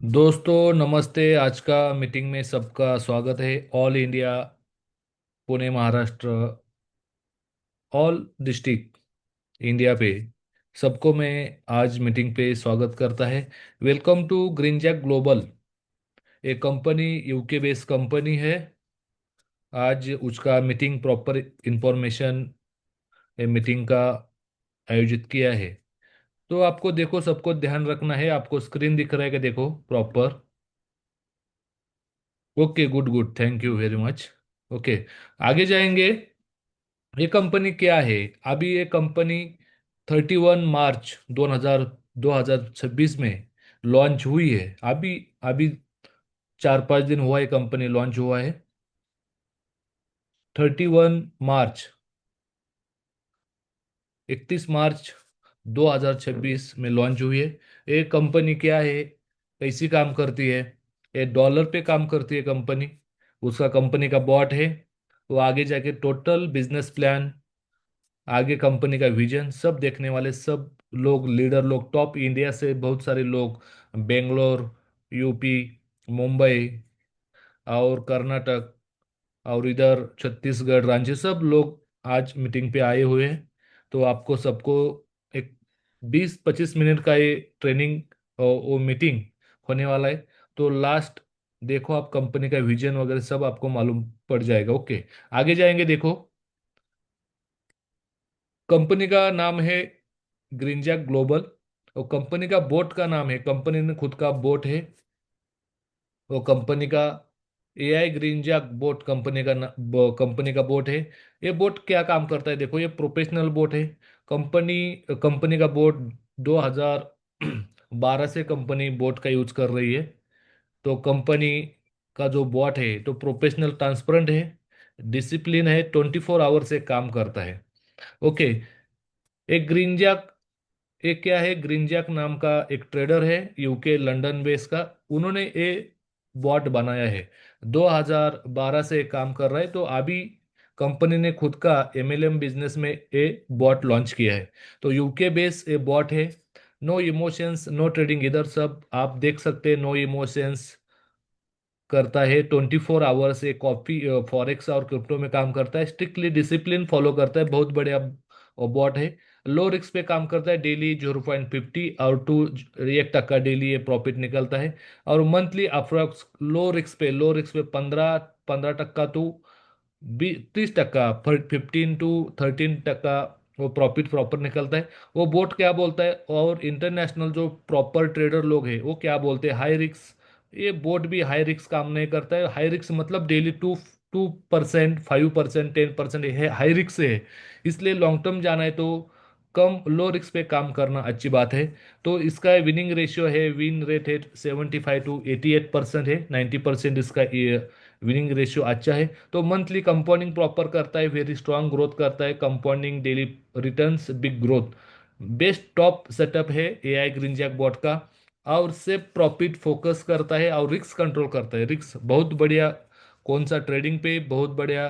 दोस्तों नमस्ते। आज का मीटिंग में सबका स्वागत है। All India, Pune Maharashtra, all district India पे सबको मैं आज मीटिंग पे स्वागत करता है। Welcome to green jack global. एक कंपनी यूके बेस्ड कंपनी है। आज उसका मीटिंग प्रॉपर इंफॉर्मेशन मीटिंग का आयोजित किया है। तो आपको देखो, सबको ध्यान रखना है। आपको स्क्रीन दिख रहा है कि देखो proper. Okay, good good, thank you very much. Okay, आगे जाएंगे। ये कंपनी क्या है? अभी ये कंपनी 31 मार्च 2026 में लॉन्च हुई है। अभी अभी 4-5 दिन हुआ है कंपनी लॉन्च हुआ है। 31 मार्च, 31 मार्च 2026 में लॉन्च हुई है। ये कंपनी क्या है, कैसी काम करती है? ये डॉलर पे काम करती है कंपनी। उसका कंपनी का बॉट है। वो आगे जाके टोटल बिजनेस प्लान, आगे कंपनी का विजन सब देखने वाले सब लोग, लीडर लोग, टॉप इंडिया से बहुत सारे लोग, बेंगलोर, यूपी, मुंबई और कर्नाटक और इधर छत्तीसगढ़, रांची, सब लोग आज मीटिंग पे आए हुए हैं। तो आपको सबको एक 20-25 मिनट का ये ट्रेनिंग और वो मीटिंग होने वाला है। तो लास्ट देखो, आप कंपनी का विजन वगैरह सब आपको मालूम पड़ जाएगा। ओके, आगे जाएंगे। देखो, कंपनी का नाम है ग्रीनजैक ग्लोबल। और कंपनी का बोट का नाम है, कंपनी ने खुद का बोट है वो कंपनी का एआई ग्रीनजैक बोट कंपनी का बोट है। ये बोट क्या काम करता है? देखो, ये प्रोफेशनल बोट है। कंपनी कंपनी का बोट 2012 से कंपनी बोट का यूज कर रही है। तो कंपनी का जो बोट है तो प्रोफेशनल, ट्रांसपेरेंट है, डिसिप्लिन है, 24 आवर से काम करता है। ओके, एक ग्रीनजैक, एक क्या है, ग्रीनजैक नाम का एक ट्रेडर है यूके लंदन बेस का। उन्होंने ये बॉट बनाया है। 2012 से काम कर रहा है। तो अभी कंपनी ने खुद का एमएलएम बिजनेस में ये बॉट लॉन्च किया है। तो यूके बेस ये बॉट है। नो इमोशंस, नो ट्रेडिंग, इधर सब आप देख सकते हैं। नो इमोशंस करता है, 24 आवर से कॉफी फॉरेक्स और क्रिप्टो में काम करता है। स्ट्रिक्टली डिसिप्लिन फॉलो करता है। बहुत बढ़िया बॉट है। लो रिस्क पे काम करता है। डेली 0.50 और 1 टक्का डेली ये प्रॉफिट निकलता है। और मंथली अप्रोक्स लो रिस्क पे 15-15 टक्का टू 30 टक्का, 15 to 13 टक्का वो प्रॉफिट प्रॉपर निकलता है। वो बोट क्या बोलता है, और इंटरनेशनल जो प्रॉपर ट्रेडर लोग हैं वो क्या बोलते हैं, हाई रिस्क। ये बोट भी हाई रिस्क काम नहीं करता है। हाई रिस्क मतलब डेली 2% 5%, 10% है, हाई रिस्क है। इसलिए लॉन्ग टर्म जाना है तो कम लो रिस्क पे काम करना अच्छी बात है। तो इसका विनिंग रेशियो है, विन रेट है 75 to 88% है। 90% इसका विनिंग रेशियो अच्छा है। तो मंथली कंपाउंडिंग प्रॉपर करता है, वेरी स्ट्रांग ग्रोथ करता है, compounding daily returns, big growth. Best top setup है एआई ग्रीन जैक बॉट का। और सिर्फ प्रॉफिट फोकस करता है और रिस्क कंट्रोल करता है। रिस्क बहुत बढ़िया। कौन सा ट्रेडिंग पे बहुत बढ़िया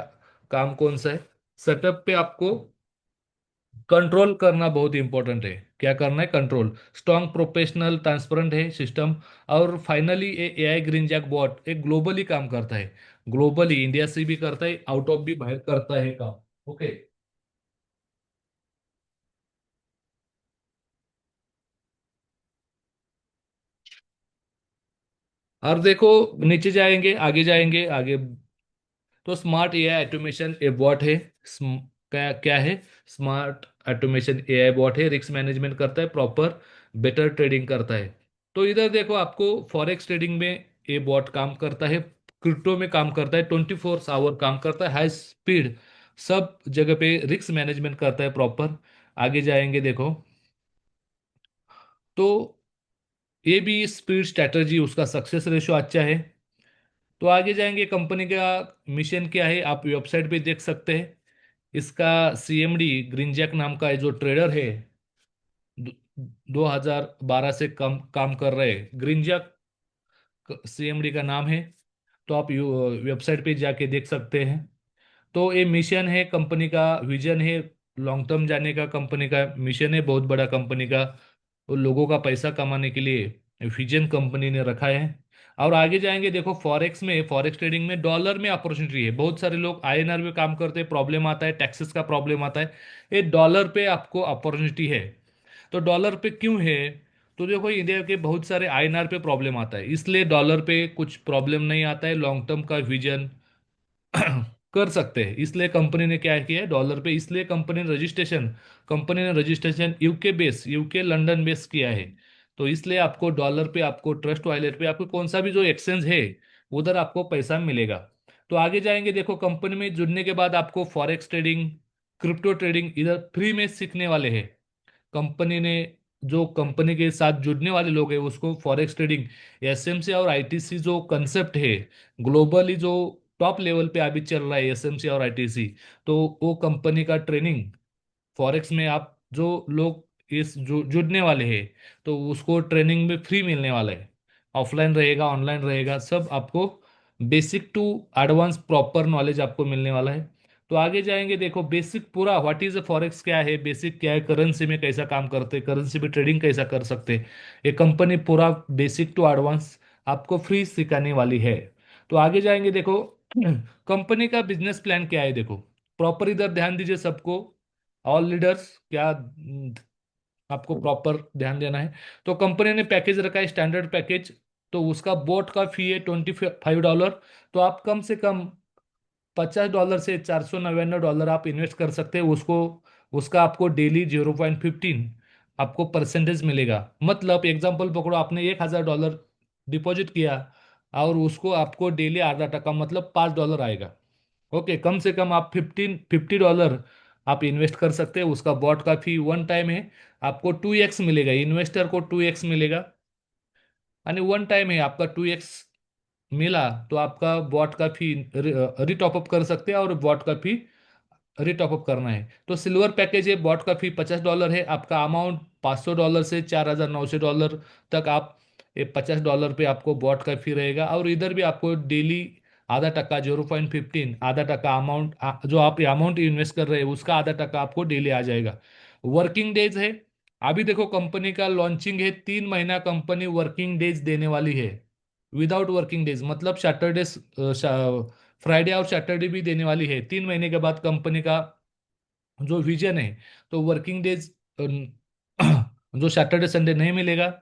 काम कौन सा है, सेटअप पे आपको कंट्रोल करना बहुत इंपॉर्टेंट है। क्या करना है? कंट्रोल। स्ट्रांग, प्रोफेशनल, ट्रांसपेरेंट है सिस्टम। और फाइनली ये एआई ग्रीन जैक बॉट एक ग्लोबली काम करता है। ग्लोबली इंडिया से भी करता है, आउट ऑफ भी बाहर करता है काम। ओके, और देखो, नीचे जाएंगे, आगे जाएंगे, आगे। तो स्मार्ट एआई ऑटोमेशन ए बॉट है। क्या क्या है? स्मार्ट ऑटोमेशन एआई बॉट है। रिस्क मैनेजमेंट करता है प्रॉपर, बेटर ट्रेडिंग करता है। तो इधर देखो, आपको फॉरेक्स ट्रेडिंग में ये बॉट काम करता है, क्रिप्टो में काम करता है, 24 आवर काम करता है, हाई स्पीड, सब जगह पे रिस्क मैनेजमेंट करता है प्रॉपर। आगे जाएंगे, देखो। तो ये भी स्पीड, स्ट्रैटेजी, उसका सक्सेस रेशो अच्छा है। तो आगे जाएंगे, कंपनी का मिशन क्या है आप वेबसाइट पे देख सकते हैं। इसका सीएमडी ग्रीनजैक नाम का जो ट्रेडर है, 2012 से कम काम कर रहे हैं, ग्रीनजैक सीएमडी का नाम है। तो आप वेबसाइट पे जाके देख सकते हैं। तो ये मिशन है कंपनी का, विजन है लॉन्ग टर्म जाने का। कंपनी का मिशन है बहुत बड़ा, कंपनी का वो लोगों का पैसा कमाने के लिए विजन कंपनी ने रखा है। और आगे जाएंगे, देखो फॉरेक्स में, फॉरेक्स ट्रेडिंग में डॉलर में अपॉर्चुनिटी है। बहुत सारे लोग आईएनआर में काम करते हैं, प्रॉब्लम आता है, टैक्सेस का प्रॉब्लम आता है। ये डॉलर पे आपको अपॉर्चुनिटी है। तो डॉलर पे क्यों है? तो देखो इंडिया के बहुत सारे आईएनआर पे प्रॉब्लम आता है, इसलिए डॉलर पे कुछ प्रॉब्लम नहीं आता है। लॉन्ग टर्म का विजन कर सकते हैं, इसलिए कंपनी ने क्या किया है डॉलर पे, इसलिए कंपनी ने registration UK base, UK London base किया है। तो इसलिए आपको डॉलर पे, आपको ट्रस्ट वॉलेट पे, आपको कौन सा भी जो एक्सचेंज है उधर आपको पैसा मिलेगा। तो आगे जाएंगे, देखो कंपनी में जुड़ने के बाद आपको फॉरेक्स ट्रेडिंग, क्रिप्टो ट्रेडिंग इधर फ्री में सीखने वाले हैं। कंपनी ने, जो कंपनी के साथ जुड़ने वाले लोग हैं उसको फॉरेक्स ट्रेडिंग, एसएमसी और आईटीसी जो कंसेप्ट है ग्लोबली, जो टॉप लेवल पे अभी चल रहा है एसएमसी और आईटीसी, तो वो कंपनी का ट्रेनिंग फॉरेक्स में आप जो लोग इस जुड़ने वाले हैं तो उसको ट्रेनिंग में फ्री मिलने वाला है। ऑफलाइन रहेगा, ऑनलाइन रहेगा, सब आपको basic to advance proper knowledge आपको मिलने वाला है। तो आगे जाएंगे, देखो बेसिक पूरा व्हाट इज फॉरेक्स क्या है, बेसिक क्या है, करेंसी में कैसा काम करते हैं, करेंसी में ट्रेडिंग कैसा कर सकते हैं, ये कंपनी पूरा बेसिक टू एडवांस आपको फ्री सिखाने वाली है। तो आगे जाएंगे, देखो कंपनी का बिजनेस प्लान क्या है, देखो प्रॉपर इधर ध्यान दीजिए सबको, ऑल लीडर्स क्या आपको प्रॉपर ध्यान देना है। तो कंपनी ने पैकेज रखा है स्टैंडर्ड पैकेज, तो उसका बोट का फी है $25। तो आप कम से कम $50 से $499 आप इन्वेस्ट कर सकते हैं उसको। उसका आपको डेली 0.15 आपको परसेंटेज मिलेगा। मतलब एग्जांपल पकड़ो, आपने $1,000 डिपॉजिट किया और उसको आपको डेली आधा टका मतलब $5 आएगा। ओके, कम से कम आप $50 आप इन्वेस्ट कर सकते हैं। उसका बॉट का फी वन टाइम है, आपको 2x मिलेगा, इन्वेस्टर को 2x मिलेगा। यानी वन टाइम है आपका 2x मिला, तो आपका बॉट का फी रिटॉपअप कर सकते हैं, और बॉट का फी रिटॉपअप करना है तो सिल्वर पैकेज है, बॉट का फी $50 है, आपका अमाउंट $500 से $4,900 तक आप, ये $50 पे आपको बॉट का फी रहेगा। और इधर भी आपको डेली आधा टका 0.15 आधा टका अमाउंट, जो आप अमाउंट इन्वेस्ट कर रहे हैं उसका आधा टका आपको डेली आ जाएगा। वर्किंग डेज है, अभी देखो कंपनी का लॉन्चिंग है, 3 महीना कंपनी वर्किंग डेज देने वाली है। विदाउट वर्किंग डेज मतलब सैटरडे, फ्राइडे और सैटरडे भी देने वाली है। 3 महीने के बाद कंपनी का जो विजन है, तो वर्किंग डेज जो सैटरडे संडे नहीं मिलेगा।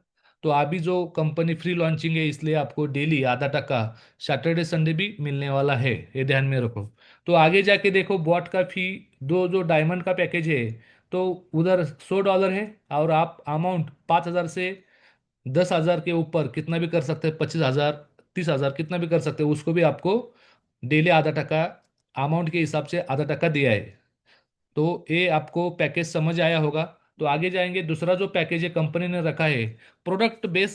तो अभी जो कंपनी फ्री लॉन्चिंग है इसलिए आपको डेली आधा टका सैटरडे संडे भी मिलने वाला है, ये ध्यान में रखो। तो आगे जाके देखो बॉट का फी, दो जो डायमंड का पैकेज है तो उधर $100 है, और आप अमाउंट 5,000 से 10,000 के ऊपर कितना भी कर सकते हैं, 25,000, 30,000 कितना भी कर सकते हैं, उसको भी आपको डेली आधा टका अमाउंट के हिसाब से आधा टका दिया है। तो ये आपको पैकेज समझ आया होगा। तो आगे जाएंगे, दूसरा जो पैकेज है कंपनी ने रखा है प्रोडक्ट बेस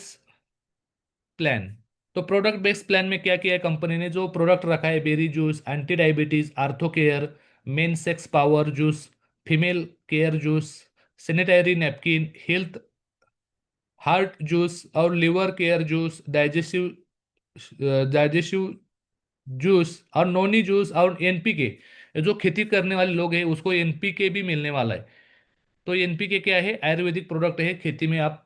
प्लान। तो प्रोडक्ट बेस प्लान में क्या किया है कंपनी ने, जो प्रोडक्ट रखा है berry juice, anti diabetes, ortho care, men sex power juice, female care juice, sanitary napkin, health heart juice और liver care juice, digestive juice और नोनी जूस और एनपीके, जो खेती करने वाले लोग हैं उसको एनपीके भी मिलने वाला है। तो एनपीके क्या है, आयुर्वेदिक प्रोडक्ट है, खेती में आप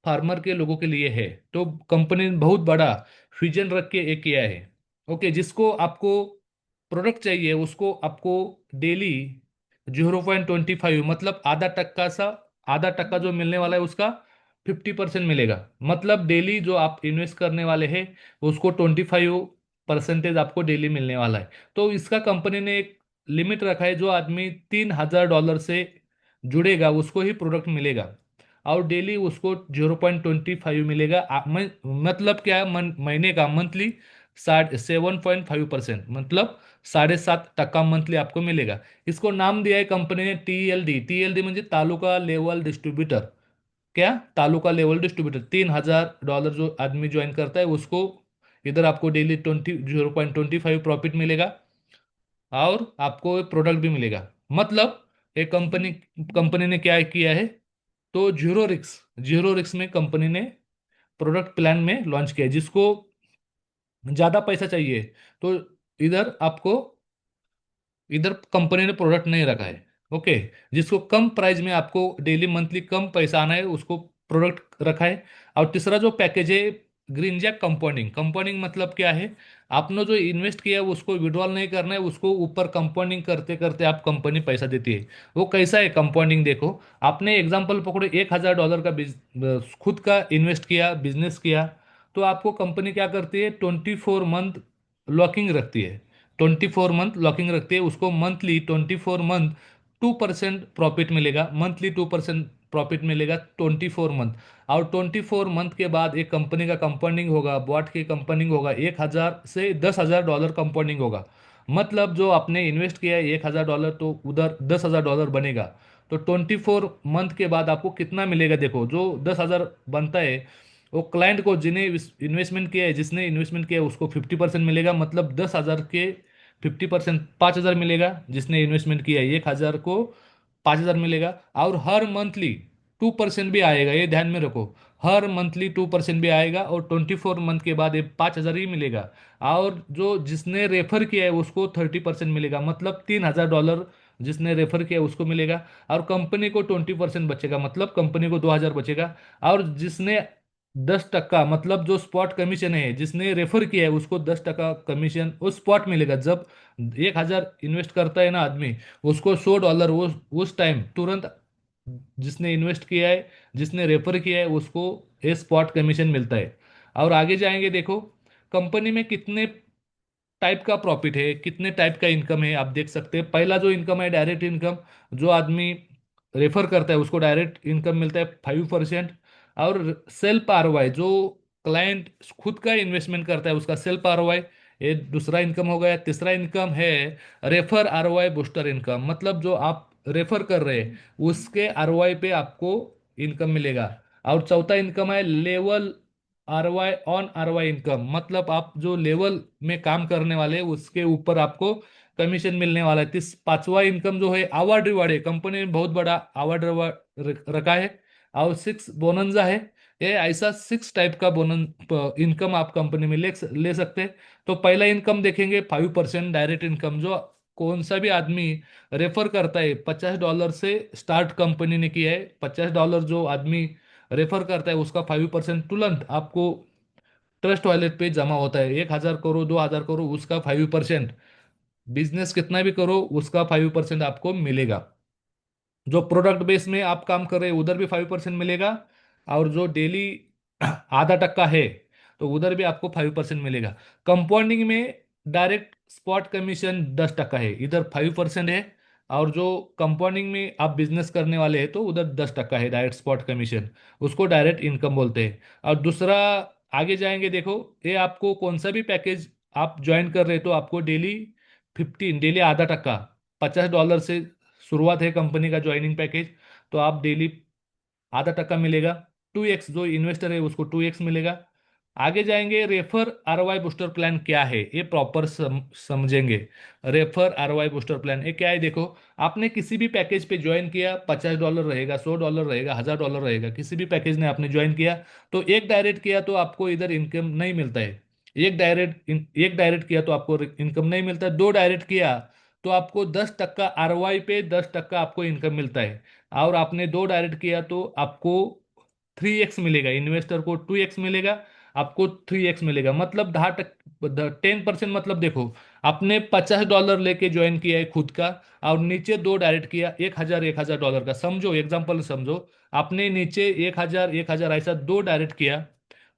फार्मर के लोगों के लिए है। तो कंपनी ने बहुत बड़ा विजन रख के एक किया है। ओके, जिसको आपको प्रोडक्ट चाहिए उसको आपको डेली 0.25 मतलब आधा टक्का जो मिलने वाला है उसका 50% मिलेगा। मतलब डेली जो आप इन्वेस्ट करने वाले हैं उसको 25% आपको डेली मिलने वाला है। तो इसका कंपनी ने एक लिमिट रखा है, जो आदमी $3,000 से जुड़ेगा उसको ही प्रोडक्ट मिलेगा, और डेली उसको 0.25 मिलेगा। मतलब क्या है, महीने का मंथली 7.5% मतलब 7.5 टक्का मंथली आपको मिलेगा। इसको नाम दिया है कंपनी ने टीएलडी। टीएलडी म्हणजे तालुका लेवल डिस्ट्रीब्यूटर। क्या, तालुका लेवल डिस्ट्रीब्यूटर। $3,000 जो आदमी ज्वाइन करता है उसको इधर आपको डेली 0.25 प्रॉफिट मिलेगा, और आपको प्रोडक्ट भी मिलेगा। मतलब एक कंपनी ने क्या किया है, तो जीरो रिक्स में कंपनी ने प्रोडक्ट प्लान में लॉन्च किया है। जिसको ज्यादा पैसा चाहिए तो इधर आपको, इधर कंपनी ने प्रोडक्ट नहीं रखा है। ओके, जिसको कम प्राइस में आपको डेली मंथली कम पैसा आना है उसको प्रोडक्ट रखा है। और तीसरा जो पैकेज है, ग्रीन जैक कंपाउंडिंग। कंपाउंडिंग मतलब क्या है, आपने जो इन्वेस्ट किया है उसको विड्रॉल नहीं करना है, उसको ऊपर कंपाउंडिंग करते करते आप कंपनी पैसा देती है। वो कैसा है कंपाउंडिंग, देखो आपने एग्जांपल पकड़ो, $1,000 का खुद का इन्वेस्ट किया, बिजनेस किया, तो आपको कंपनी क्या करती है, 24 मंथ लॉकिंग रखती है। 24 मंथ लॉकिंग रखती है, उसको मंथली 24 मंथ 2% प्रॉफिट मिलेगा, मंथली 2% प्रॉफिट मिलेगा 24 मंथ। और 24 मंथ के बाद एक कंपनी का कंपाउंडिंग होगा, बॉट की कंपाउंडिंग होगा, 1,000 से 10,000 डॉलर कंपाउंडिंग होगा। मतलब जो आपने इन्वेस्ट किया है $1,000, तो उधर $10,000 बनेगा। तो 24 मंथ के बाद आपको कितना मिलेगा, देखो जो 10,000 बनता है, वो क्लाइंट को जिन्हें इन्वेस्टमेंट किया है, जिसने इन्वेस्टमेंट किया है उसको 50% मिलेगा, मतलब 10,000 के 50% 5,000 मिलेगा। जिसने इन्वेस्टमेंट किया है 1,000 को 5,000 मिलेगा। और हर मंथली 2% भी आएगा, ये ध्यान में रखो। हर मंथली 2% भी आएगा, और 24 मंथ के बाद ये 5,000 ही मिलेगा। और जो जिसने रेफर किया है उसको 30% मिलेगा, मतलब $3,000 जिसने रेफर किया है उसको मिलेगा। और कंपनी को 20% बचेगा, मतलब कंपनी को 2,000 बचेगा। और जिसने 10%, मतलब जो स्पॉट कमीशन है, जिसने रेफर किया है उसको 10% कमीशन उस स्पॉट मिलेगा। जब 1,000 इन्वेस्ट करता है ना आदमी, उसको $100 वो उस टाइम तुरंत, जिसने इन्वेस्ट किया है, जिसने रेफर किया है, उसको ये स्पॉट कमीशन मिलता है। और आगे जाएंगे, देखो कंपनी में कितने टाइप का प्रॉफिट है, कितने टाइप का इनकम है, आप देख सकते हैं। पहला जो इनकम है डायरेक्ट इनकम, जो आदमी रेफर करता है उसको डायरेक्ट इनकम मिलता है 5%। और सेल्फ आरओआई, जो क्लाइंट खुद का इन्वेस्टमेंट करता है उसका सेल्फ आरओआई, ये दूसरा इनकम हो गया। तीसरा इनकम है रेफर आरओआई बूस्टर इनकम, मतलब जो आप रेफर कर रहे हैं उसके आरओआई पे आपको इनकम मिलेगा। और चौथा इनकम है लेवल आरवाई ऑन आरवाई इनकम, मतलब आप जो लेवल में काम करने वाले हैं उसके ऊपर आपको कमीशन मिलने वाला है। पांचवा इनकम जो है अवार्ड रिवार्ड है, कंपनी ने बहुत बड़ा अवार्ड रिवार्ड रखा है। और 6 बोनंजा है। ये ऐसा 6 टाइप का बोनस इनकम आप कंपनी में ले ले सकते हैं। तो पहला इनकम देखेंगे 5% डायरेक्ट इनकम, जो कौन सा भी आदमी रेफर करता है, $50 से स्टार्ट कंपनी ने किया है, $50 जो आदमी रेफर करता है उसका 5% तुरंत आपको ट्रस्ट वॉलेट पे जमा होता है। 1,000 करो, 2,000 करो, उसका 5%, बिजनेस कितना भी करो उसका 5% आपको मिलेगा। जो प्रोडक्ट बेस में आप काम कर रहे हैं उधर भी 5% मिलेगा। और जो डेली ½ टक्का है, तो उधर भी आपको 5% मिलेगा। कंपाउंडिंग में डायरेक्ट स्पॉट कमीशन 10% है, इधर 5% है। और जो कंपाउंडिंग में आप बिजनेस करने वाले हैं तो उधर 10% है डायरेक्ट स्पॉट कमीशन, उसको डायरेक्ट इनकम बोलते हैं। और दूसरा, आगे जाएंगे, देखो ये आपको कौन सा भी पैकेज आप ज्वाइन कर रहे हैं तो आपको डेली 15, डेली ½ टक्का, $50 से शुरुआत है कंपनी का ज्वाइनिंग पैकेज। तो आप डेली ½ टक्का मिलेगा। 2x, जो इन्वेस्टर है उसको 2x मिलेगा। आगे जाएंगे, रेफर आरवाई बूस्टर प्लान क्या है, ये प्रॉपर समझेंगे। रेफर आरवाई बूस्टर प्लान ये क्या है, देखो आपने किसी भी पैकेज पे ज्वाइन किया, $50 रहेगा, $100 रहेगा, $1,000 रहेगा, किसी भी पैकेज ने आपने ज्वाइन किया, तो एक डायरेक्ट किया तो आपको इधर इनकम नहीं मिलता है। एक डायरेक्ट किया तो आपको इनकम नहीं मिलता है। 2 डायरेक्ट किया तो आपको 10% आरवाई पे 10% आपको इनकम मिलता है। और आपने 2 डायरेक्ट किया तो आपको 3x मिलेगा, इन्वेस्टर को 2x मिलेगा, आपको 3x मिलेगा, मतलब 10%। मतलब देखो आपने $50 लेके ज्वाइन किया है खुद का, और नीचे 2 डायरेक्ट किया 1,000 $1,000 का, समझो एग्जाम्पल समझो। आपने नीचे 1,000 1,000 ऐसा 2 डायरेक्ट किया,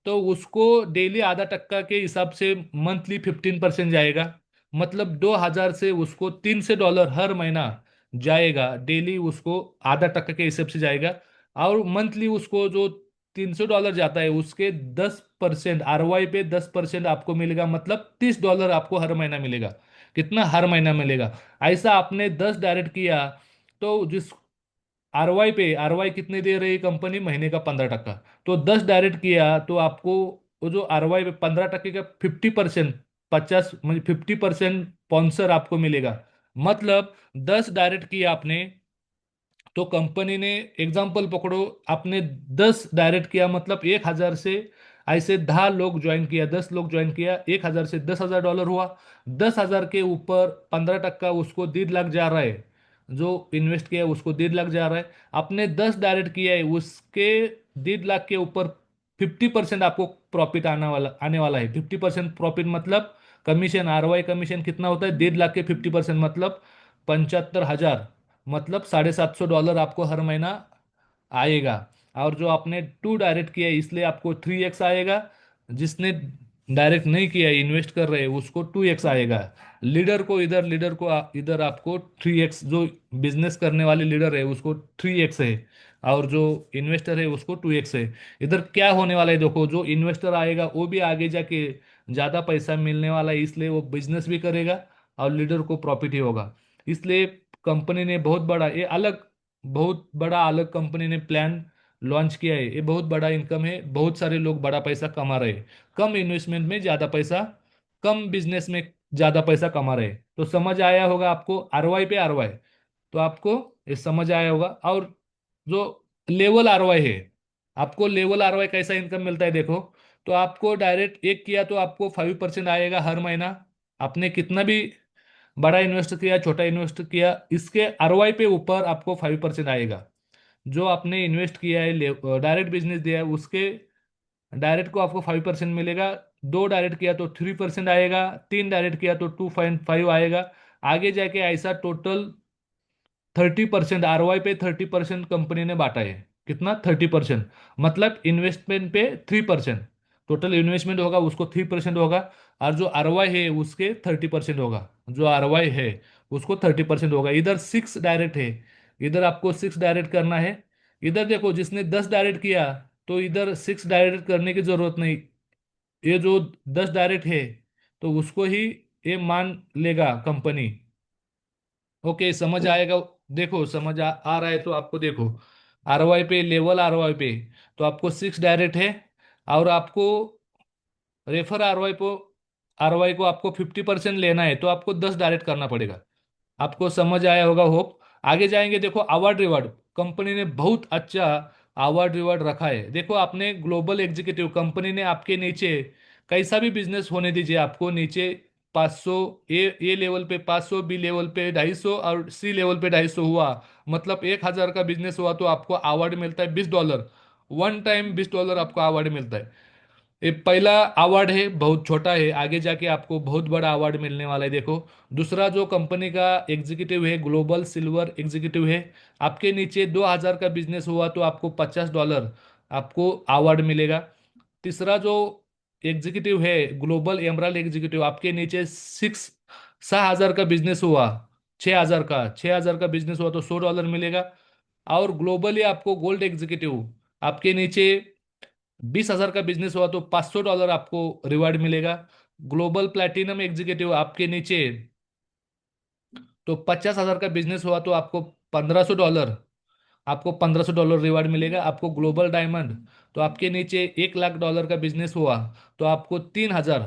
तो उसको डेली ½ टक्का के हिसाब से मंथली 15% जाएगा। मतलब 2,000 से उसको $300 हर महीना जाएगा, डेली उसको ½ टक्का के हिसाब से जाएगा। और मंथली उसको जो $300 जाता है उसके 10% आरवाई पे 10% आपको मिलेगा, मतलब $30 आपको हर महीना मिलेगा। कितना हर महीना मिलेगा। ऐसा आपने 10 डायरेक्ट किया, तो जिस आरवाई पे, आरवाई कितने दे रही है कंपनी, महीने का 15%। तो 10 डायरेक्ट किया तो आपको वो जो आरवाई पे 15% का 50%, 50 मतलब 50% स्पॉन्सर आपको मिलेगा। मतलब 10 डायरेक्ट किया आपने, तो कंपनी ने एग्जाम्पल पकड़ो, आपने 10 डायरेक्ट किया, मतलब 1,000 से ऐसे 10 लोग ज्वाइन किया, 10 लोग ज्वाइन किया, 1,000 से $10,000 हुआ। 10,000 के ऊपर 15% उसको 1,50,000 जा रहा है, जो इन्वेस्ट किया है उसको 1,50,000 जा रहा है। आपने 10 डायरेक्ट किया है, उसके 1.5 लाख के ऊपर 50% आपको प्रॉफिट आने वाला है। 50% प्रॉफिट मतलब कमीशन, ROI कमीशन कितना होता है? 1.5 लाख के 50% मतलब 75,000, मतलब $750 आपको हर महीना आएगा। और जो आपने टू डायरेक्ट किया है इसलिए आपको 3x आएगा। जिसने डायरेक्ट नहीं किया है, इन्वेस्ट कर रहे हैं, उसको 2x आएगा। लीडर को इधर आपको 3x, जो बिजनेस करने वाले लीडर है उसको 3x है, और जो इन्वेस्टर है उसको 2x है। इधर क्या होने वाला है देखो, जो इन्वेस्टर आएगा वो भी आगे जाके ज्यादा पैसा मिलने वाला है, इसलिए वो बिजनेस भी करेगा और लीडर को प्रॉफिट ही होगा। इसलिए कंपनी ने बहुत बड़ा अलग कंपनी ने प्लान लॉन्च किया है। ये बहुत बड़ा इनकम है, बहुत सारे लोग बड़ा पैसा कमा रहे हैं। कम इन्वेस्टमेंट में ज्यादा पैसा, कम बिजनेस में ज्यादा पैसा कमा रहे हैं। तो समझ आया होगा आपको, ROI पे ROI। तो आपको ये समझ आया होगा। और जो लेवल ROI है, आपको लेवल ROI कैसा इनकम मिलता है देखो। तो आपको डायरेक्ट एक किया तो आपको 5% आएगा हर महीना। आपने कितना भी बड़ा इन्वेस्ट किया, छोटा इन्वेस्ट किया, इसके ROI पे ऊपर आपको 5% आएगा। जो आपने इन्वेस्ट किया है, डायरेक्ट बिजनेस दिया है, उसके डायरेक्ट को आपको 5% मिलेगा। दो डायरेक्ट किया तो 3% आएगा, तीन डायरेक्ट किया तो 2.5 आएगा। आगे जाके ऐसा टोटल 30%, ROI पे 30% कंपनी ने बांटा है। कितना? 30%, मतलब इन्वेस्टमेंट पे 3%। टोटल इन्वेस्टमेंट होगा उसको 3% होगा, और जो ROI है उसके 30% होगा। जो ROI है उसको 30% होगा। इधर 6 डायरेक्ट है, इधर आपको 6 डायरेक्ट करना है। इधर देखो, जिसने 10 डायरेक्ट किया तो इधर 6 डायरेक्ट करने की जरूरत नहीं। ये जो 10 डायरेक्ट है तो उसको ही ये मान लेगा कंपनी। ओके, समझ आएगा। देखो, आ रहा है तो आपको देखो, ROI पे, लेवल ROI पे तो आपको 6 डायरेक्ट है, और आपको रेफर ROI को आपको 50% लेना है तो आपको 10 डायरेक्ट करना पड़ेगा। आपको समझ आया होगा होप। आगे जाएंगे, देखो अवार्ड रिवार्ड। कंपनी ने बहुत अच्छा अवार्ड रिवार्ड रखा है। देखो, आपने ग्लोबल एग्जीक्यूटिव, कंपनी ने आपके नीचे कैसा भी बिजनेस होने दीजिए, आपको नीचे 500, ए लेवल पे 500, बी लेवल पे 250 और सी लेवल पे 250 हुआ, मतलब 1,000 का बिजनेस हुआ तो आपको अवार्ड मिलता है $20। वन टाइम $20 आपको अवार्ड मिलता है। ये पहला अवार्ड है, बहुत छोटा है, आगे जाके आपको बहुत बड़ा अवार्ड मिलने वाला है। देखो, दूसरा जो कंपनी का एग्जीक्यूटिव है, ग्लोबल सिल्वर एग्जीक्यूटिव है, आपके नीचे 2,000 का बिजनेस हुआ तो आपको $50 आपको अवार्ड मिलेगा। तीसरा जो एग्जीक्यूटिव है, ग्लोबल एमराल्ड एग्जीक्यूटिव, आपके नीचे 6,000 का बिजनेस हुआ, 6,000 का बिजनेस हुआ तो $100 मिलेगा। और ग्लोबली आपको गोल्ड एग्जीक्यूटिव, आपके नीचे 20,000 का बिजनेस हुआ तो $500 आपको रिवार्ड मिलेगा। ग्लोबल प्लैटिनम एग्जीक्यूटिव, आपके नीचे तो 50,000 का बिजनेस हुआ तो आपको $1,500 रिवार्ड मिलेगा। आपको ग्लोबल डायमंड, तो आपके नीचे $1,00,000 का बिजनेस हुआ तो आपको 3,000,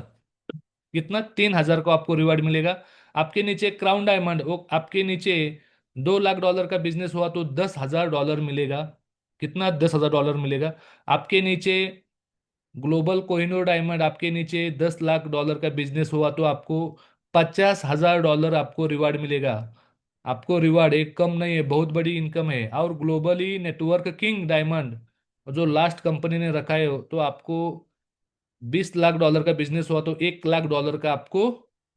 कितना? 3,000 को आपको रिवार्ड मिलेगा। आपके नीचे क्राउन डायमंड, वो आपके नीचे $2,00,000 का बिजनेस हुआ तो $10,000 मिलेगा। कितना? $10,000 मिलेगा। आपके नीचे ग्लोबल कोहिनूर डायमंड, आपके नीचे $10,00,000 का बिजनेस हुआ तो आपको $50,000 आपको रिवार्ड मिलेगा। आपको रिवार्ड एक कम नहीं है, बहुत बड़ी इनकम है। और ग्लोबली नेटवर्क किंग डायमंड, जो लास्ट कंपनी ने रखा है, तो आपको $20,00,000 का बिजनेस हुआ तो $1,00,000 का आपको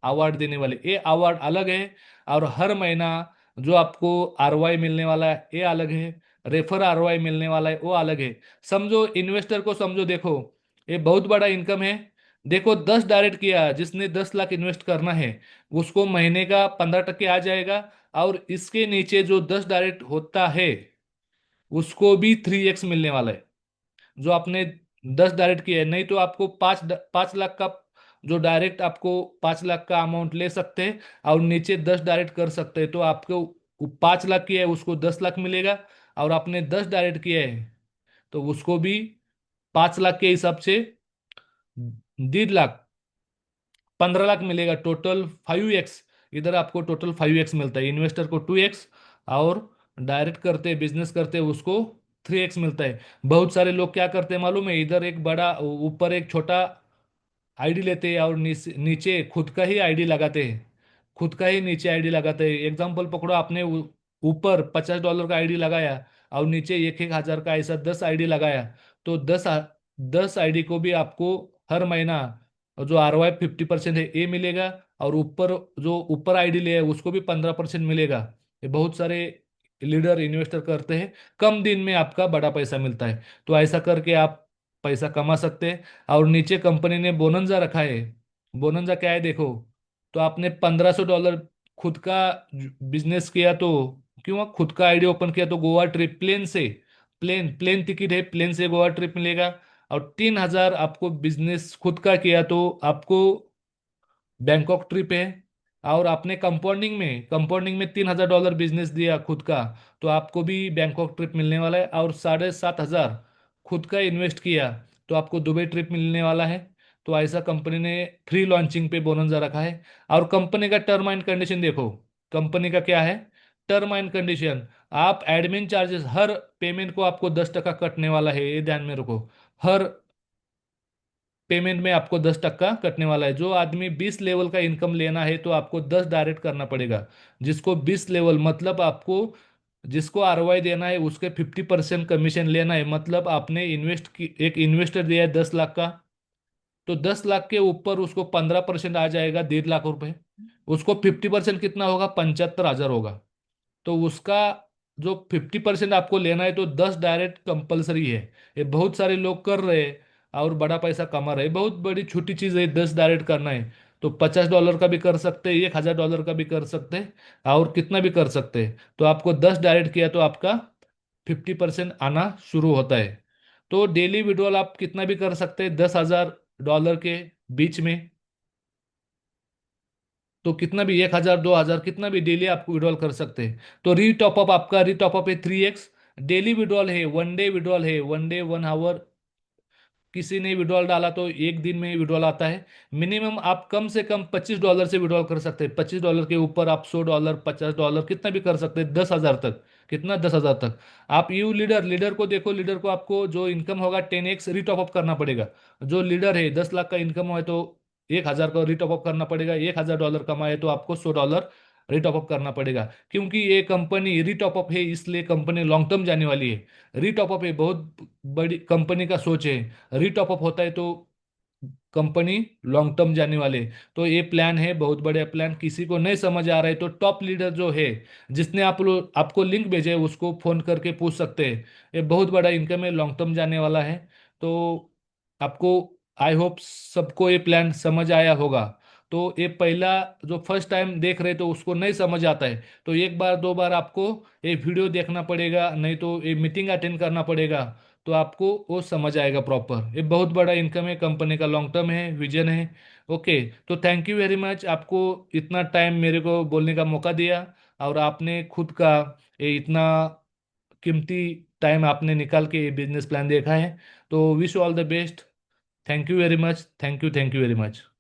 अवार्ड देने वाले। ये अवार्ड अलग है। और हर महीना जो आपको ROI मिलने वाला है ये अलग है, रेफर ROI मिलने वाला है वो अलग है। समझो, इन्वेस्टर को समझो, देखो ये बहुत बड़ा इनकम है। देखो, 10 डायरेक्ट किया, जिसने 10 लाख इन्वेस्ट करना है उसको महीने का 15% आ जाएगा। और इसके नीचे जो 10 डायरेक्ट होता है उसको भी 3x मिलने वाला है। जो आपने 10 डायरेक्ट किए, नहीं तो आपको 5 लाख का, जो डायरेक्ट आपको 5 लाख का अमाउंट ले सकते हैं और नीचे 10 डायरेक्ट कर सकते हैं, तो आपको 5 लाख किया है उसको 10 लाख मिलेगा। और आपने 10 डायरेक्ट किया है तो उसको भी 5 लाख के हिसाब से 1.5 लाख, 15 लाख मिलेगा। टोटल 5x, इधर आपको टोटल 5x मिलता है। इन्वेस्टर को 2x, और डायरेक्ट करते बिजनेस करते उसको 3x मिलता है। बहुत सारे लोग क्या करते हैं मालूम है, इधर एक बड़ा, ऊपर एक छोटा आईडी लेते हैं और नीचे नीचे खुद का ही आईडी लगाते हैं। खुद का ही नीचे आईडी लगाते हैं। एग्जाम्पल पकड़ो, आपने ऊपर $50 का आईडी लगाया और नीचे 1,000 का ऐसा 10 आईडी लगाया, तो 10 आईडी को भी आपको हर महीना जो ROI 50% है ये मिलेगा, और ऊपर जो ऊपर आईडी ले है उसको भी 15% मिलेगा। ये बहुत सारे लीडर इन्वेस्टर करते हैं, कम दिन में आपका बड़ा पैसा मिलता है। तो ऐसा करके आप पैसा कमा सकते हैं। और नीचे कंपनी ने बोनंजा रखा है। बोनंजा क्या है देखो, तो आपने $1500 खुद का बिजनेस किया तो, क्यों खुद का आईडी ओपन किया तो गोवा ट्रिप प्लेन से, प्लेन प्लेन टिकट है, प्लेन से गोवा ट्रिप मिलेगा। और 3000 आपको बिजनेस खुद का किया तो आपको बैंकॉक ट्रिप है। और आपने कंपाउंडिंग में $3000 बिजनेस दिया खुद का, तो आपको भी बैंकॉक ट्रिप मिलने वाला है। और 7500 खुद का इन्वेस्ट किया तो आपको दुबई ट्रिप मिलने वाला है। तो ऐसा कंपनी ने फ्री लॉन्चिंग पे बोनंजा रखा है। और कंपनी का टर्म एंड कंडीशन देखो, कंपनी का क्या है टर्म एंड कंडीशन। आप एडमिन चार्जेस हर पेमेंट को आपको 10% कटने वाला है, ये ध्यान में रखो। हर पेमेंट में आपको 10% कटने वाला है। जो आदमी 20 लेवल का इनकम लेना है तो आपको 10 डायरेक्ट करना पड़ेगा। जिसको 20 लेवल मतलब आपको, जिसको ROI देना है उसके 50% कमीशन लेना है। मतलब आपने इन्वेस्ट की, एक इन्वेस्टर दिया है 10 लाख का, तो 10 लाख के ऊपर उसको 15% आ जाएगा, 1.5 लाख रुपए। उसको 50% कितना होगा, 75,000 होगा। तो उसका जो 50% आपको लेना है, तो 10 डायरेक्ट कंपलसरी है। ये बहुत सारे लोग कर रहे हैं और बड़ा पैसा कमा रहे हैं। बहुत बड़ी छोटी चीज़ है 10 डायरेक्ट करना है। तो $50 का भी कर सकते हैं, $1000 का भी कर सकते हैं, और कितना भी कर सकते हैं। तो आपको 10 डायरेक्ट किया तो आपका 50% आना शुरू होता है। तो डेली विड्रॉल आप कितना भी कर सकते हैं, $10,000 के बीच में। तो कितना भी 1,000 2,000 कितना भी डेली आप विड्रॉल कर सकते हैं। तो रीटॉपअप, आपका रीटॉपअप है 3x। डेली विड्रॉल है, 1 डे विड्रॉल है, 1 डे 1 आवर। किसी ने विड्रॉल डाला तो एक दिन में विड्रॉल आता है। मिनिमम आप कम से कम $25 से विड्रॉल कर सकते हैं। $25 के ऊपर आप $100 $50 कितना भी कर सकते हैं, 10,000 तक। कितना, 10,000 तक। आप यू लीडर लीडर को देखो, लीडर को आपको जो इनकम होगा 10x रिटॉप अप करना पड़ेगा। जो लीडर है 10 लाख का इनकम है तो 1,000 का रिटॉप अप करना पड़ेगा। $1,000 कमाए तो आपको $100 रिटॉप अप करना पड़ेगा। क्योंकि ये कंपनी रिटॉप अप है, इसलिए कंपनी लॉन्ग टर्म जाने वाली है। रिटॉप अप है, बहुत बड़ी कंपनी का सोच है। रीटॉप अप होता है तो कंपनी लॉन्ग टर्म जाने वाले। तो ये प्लान है, बहुत बढ़िया प्लान। किसी को नहीं समझ आ रहा है तो टॉप लीडर जो है, जिसने आपको लिंक भेजे है, उसको फोन करके पूछ सकते हैं। ये बहुत बड़ा इनकम है, लॉन्ग टर्म जाने वाला है। तो आपको, आई होप सबको ये प्लान समझ आया होगा। तो ये पहला, जो फर्स्ट टाइम देख रहे तो उसको नहीं समझ आता है, तो एक बार दो बार आपको ये वीडियो देखना पड़ेगा, नहीं तो ये मीटिंग अटेंड करना पड़ेगा। तो आपको वो समझ आएगा प्रॉपर। ये बहुत बड़ा इनकम है, कंपनी का लॉन्ग टर्म है, विजन है। ओके, तो थैंक यू वेरी मच, आपको इतना टाइम मेरे को बोलने का मौका दिया। और आपने खुद का ये इतना कीमती टाइम आपने निकाल के ये बिजनेस प्लान देखा है। तो wish all the best. Thank you very much, thank you very much.